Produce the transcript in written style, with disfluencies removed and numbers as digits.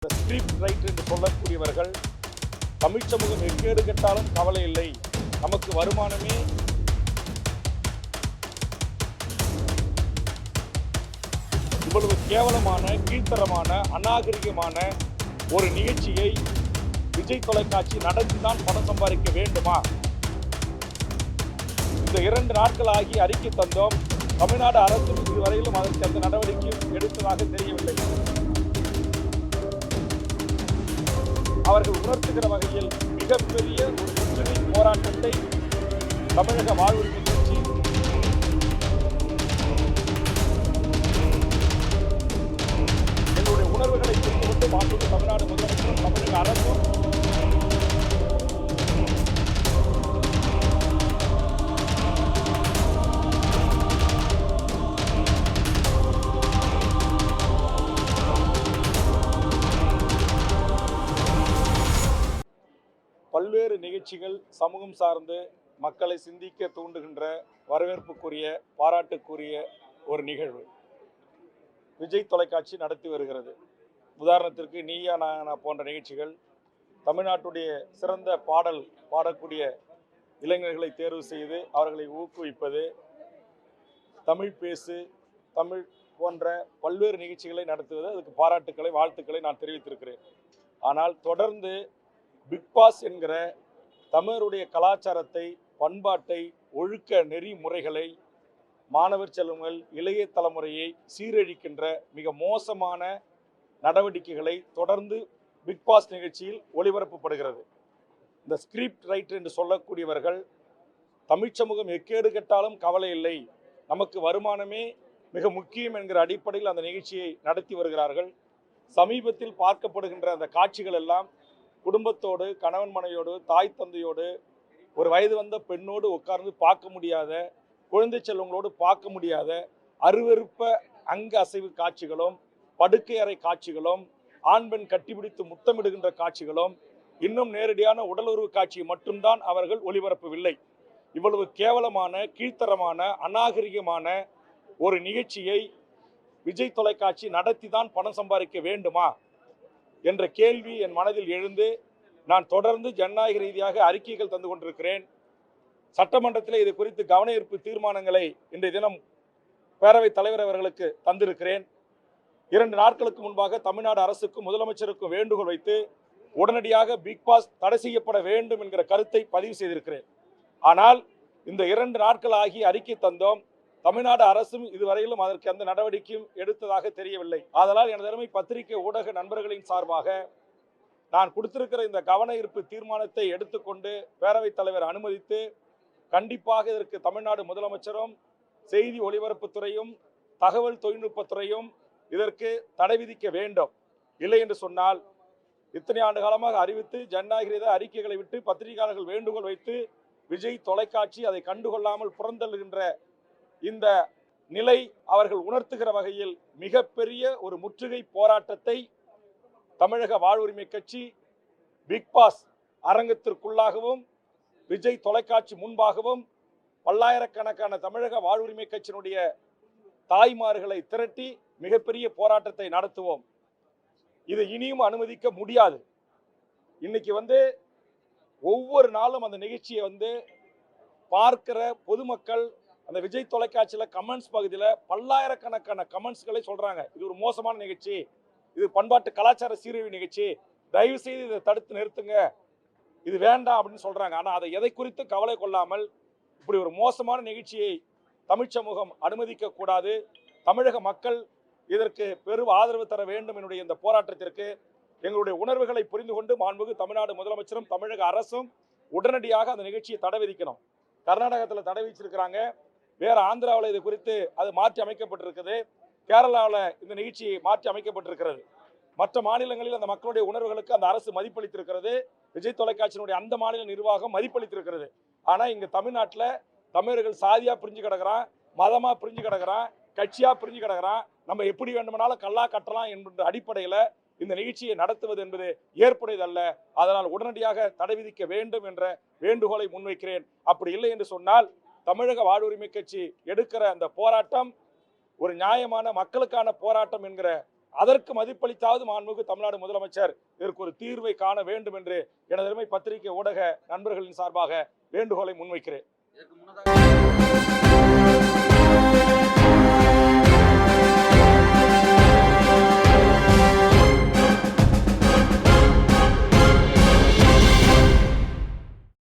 Script right என்று சொல்லக்கூடியவர்கள் தமிழ் சமூகம் எக்கேடு கெட்டாலும் கவலை இல்லை, நமக்கு வருமானமே இவ்வளவு கேவலமான, கீழ்த்தரமான, அநாகரிகமான ஒரு நிகழ்ச்சியை விஜய் தொலைக்காட்சி நடத்திதான் பணம் சம்பாதிக்க வேண்டுமா? இந்த 2 நாட்கள் ஆகி அறிக்கை தந்தோம். தமிழ்நாடு அரசு இதுவரையிலும் அதற்கு அந்த நடவடிக்கையும் எடுத்ததாக தெரியவில்லை. அவர்கள் உணர்த்துகிற வகையில் மிகப்பெரிய ஒரு முற்றுகை போராட்டத்தை தமிழக வாழ்வுரிமை கட்சி எங்களுடைய உணர்வுகளை புரிந்து கொண்டு மாற்றுவது தமிழ்நாடு முதலமைச்சரும் தமிழக அரசும் பல்வேறு நிகழ்ச்சிகள் சமூகம் சார்ந்து மக்களை சிந்திக்க தூண்டுகின்ற வரவேற்புக்குரிய, பாராட்டுக்குரிய ஒரு நிகழ்வு விஜய் தொலைக்காட்சி நடத்தி வருகிறது. உதாரணத்திற்கு நீயா நானா போன்ற நிகழ்ச்சிகள், தமிழ்நாட்டுடைய சிறந்த பாடக்கூடிய இளைஞர்களை தேர்வு செய்து அவர்களை ஊக்குவிப்பது, தமிழ் பேசு தமிழ் போன்ற பல்வேறு நிகழ்ச்சிகளை நடத்துவது, அதுக்கு பாராட்டுக்களை, வாழ்த்துக்களை நான் தெரிவித்திருக்கிறேன். ஆனால் தொடர்ந்து பிக் பாஸ் என்கிற தமிழருடைய கலாச்சாரத்தை, பண்பாட்டை, ஒழுக்க நெறிமுறைகளை, மாணவர் செல்வங்கள், இளைய தலைமுறையை சீரழிக்கின்ற மிக மோசமான நடவடிக்கைகளை தொடர்ந்து பிக் பாஸ் நிகழ்ச்சியில் ஒளிபரப்பப்படுகிறது. இந்த ஸ்கிரிப்ட் ரைட் என்று சொல்லக்கூடியவர்கள் தமிழ் சமூகம் எக்கேடு கெட்டாலும் கவலை இல்லை, நமக்கு வருமானமே மிக முக்கியம் என்கிற அடிப்படையில் அந்த நிகழ்ச்சியை நடத்தி வருகிறார்கள். சமீபத்தில் பார்க்கப்படுகின்ற அந்த காட்சிகள் எல்லாம் குடும்பத்தோடு, கணவன் மனைவியோடு, தாய் தந்தையோடு, ஒரு வயது வந்த பெண்ணோடு உட்கார்ந்து பார்க்க முடியாத, குழந்தை செல்வங்களோடு பார்க்க முடியாத அருவருப்ப அங்க அசைவு காட்சிகளும், படுக்கை அறை காட்சிகளும், ஆண் பெண் கட்டிப்பிடித்து முத்தமிடுகின்ற காட்சிகளும், இன்னும் நேரடியான உடலுறவு காட்சியை மட்டும்தான் அவர்கள் ஒளிபரப்பவில்லை. இவ்வளவு கேவலமான, கீழ்த்தரமான, அநாகரிகமான ஒரு நிகழ்ச்சியை விஜய் தொலைக்காட்சி நடத்திதான் பணம் சம்பாதிக்க வேண்டுமா என்ற கேள்வி என் மனதில் எழுந்து நான் தொடர்ந்து ஜனநாயக ரீதியாக அறிக்கைகள் தந்து கொண்டிருக்கிறேன். சட்டமன்றத்தில் இது குறித்து கவன ஈர்ப்பு தீர்மானங்களை இன்றைய தினம் பேரவைத் தலைவர் அவர்களுக்கு தந்திருக்கிறேன். 2 நாட்களுக்கு முன்பாக தமிழ்நாடு அரசுக்கும் முதலமைச்சருக்கும் வேண்டுகோள் வைத்து உடனடியாக பிக் பாஸ் தடை செய்யப்பட வேண்டும் என்கிற கருத்தை பதிவு செய்திருக்கிறேன். ஆனால் இந்த 2 நாட்கள் ஆகி அறிக்கை தந்தோம். தமிழ்நாடு அரசும் இதுவரையிலும் அதற்கு அந்த நடவடிக்கையும் எடுத்ததாக தெரியவில்லை. ஆதலால் எனது அருமை பத்திரிகை ஊடக நண்பர்களின் சார்பாக நான் கொடுத்திருக்கிற இந்த கவன ஈர்ப்பு தீர்மானத்தை எடுத்துக்கொண்டு பேரவைத் தலைவர் அனுமதித்து கண்டிப்பாக இதற்கு தமிழ்நாடு முதலமைச்சரும், செய்தி ஒலிபரப்புத்துறையும், தகவல் தொழில்நுட்பத்துறையும் இதற்கு தடை விதிக்க வேண்டும். இல்லை என்று சொன்னால் இத்தனை ஆண்டு காலமாக அறிவித்து ஜனநாயக ரீதியாக அறிக்கைகளை விட்டு பத்திரிகையாளர்கள் வேண்டுகோள் வைத்து விஜய் தொலைக்காட்சி அதை கண்டுகொள்ளாமல் புறந்தள்ளுகின்ற இந்த நிலை அவர்கள் உணர்த்துகிற வகையில் மிகப்பெரிய ஒரு முற்றுகை போராட்டத்தை தமிழக வாழ்வுரிமை கட்சி பிக் பாஸ் அரங்கத்திற்குள்ளாகவும் விஜய் தொலைக்காட்சி முன்பாகவும் பல்லாயிரக்கணக்கான தமிழக வாழ்வுரிமை கட்சியினுடைய தாய்மார்களை திரட்டி மிகப்பெரிய போராட்டத்தை நடத்துவோம். இது இனியும் அனுமதிக்க முடியாது. இன்னைக்கு ஒவ்வொரு நாளும் அந்த நிகழ்ச்சியை பார்க்கிற பொதுமக்கள் அந்த விஜய் தொலைக்காட்சியில் கமெண்ட்ஸ் பகுதியில் பல்லாயிரக்கணக்கான கமெண்ட்ஸ்களை சொல்றாங்க, இது ஒரு மோசமான நிகழ்ச்சி, இது பண்பாட்டு கலாச்சார சீரழிவு நிகழ்ச்சி, தயவு செய்து இதை தடுத்து நிறுத்துங்க, இது வேண்டாம் அப்படின்னு சொல்றாங்க. ஆனால் அதை எதை குறித்து கவலை கொள்ளாமல் இப்படி ஒரு மோசமான நிகழ்ச்சியை தமிழ் சமூகம் அனுமதிக்க கூடாது. தமிழக மக்கள் இதற்கு பெரும் ஆதரவு தர வேண்டும். என்னுடைய இந்த போராட்டத்திற்கு எங்களுடைய உணர்வுகளை புரிந்து கொண்டு மாண்புமிகு தமிழ்நாடு முதலமைச்சரும் தமிழக அரசும் உடனடியாக அந்த நிகழ்ச்சியை தடை விதிக்கணும். கர்நாடகத்தில் தடை விதிச்சிருக்கிறாங்க, வேற ஆந்திராவில் இது குறித்து அது மாற்றி அமைக்கப்பட்டிருக்குது, கேரளாவில் இந்த நிகழ்ச்சி மாற்றி அமைக்கப்பட்டிருக்கிறது. மற்ற மாநிலங்களில் அந்த மக்களுடைய உணர்வுகளுக்கு அந்த அரசு மதிப்பளித்திருக்கிறது, விஜய் தொலைக்காட்சியினுடைய அந்த மாநில நிர்வாகம் மதிப்பளித்திருக்கிறது. ஆனால் இங்கே தமிழ்நாட்டில் தமிழர்கள் சாதியாக பிரிஞ்சு கிடக்கிறான், மதமாக பிரிஞ்சு கிடக்கிறான், கட்சியாக பிரிஞ்சு கிடக்கிறான், நம்ம எப்படி வேண்டுமானாலும் கல்லா கட்டலாம் என்ற அடிப்படையில் இந்த நிகழ்ச்சியை நடத்துவது என்பது ஏற்புடையதல்ல. அதனால் உடனடியாக தடை விதிக்க வேண்டும் என்ற வேண்டுகோளை முன்வைக்கிறேன். அப்படி இல்லை என்று சொன்னால் தமிழக வாழ்வுரிமை கட்சி எடுக்கிற அந்த போராட்டம் ஒரு நியாயமான மக்களுக்கான போராட்டம் என்கிற அதற்கு மதிப்பளித்தாவது மாண்புமிகு தமிழ்நாடு முதலமைச்சர் இதற்கு ஒரு தீர்வை காண வேண்டும் என்று எனது அருமை பத்திரிகை ஊடக நண்பர்களின் சார்பாக வேண்டுகோளை முன்வைக்கிறேன்.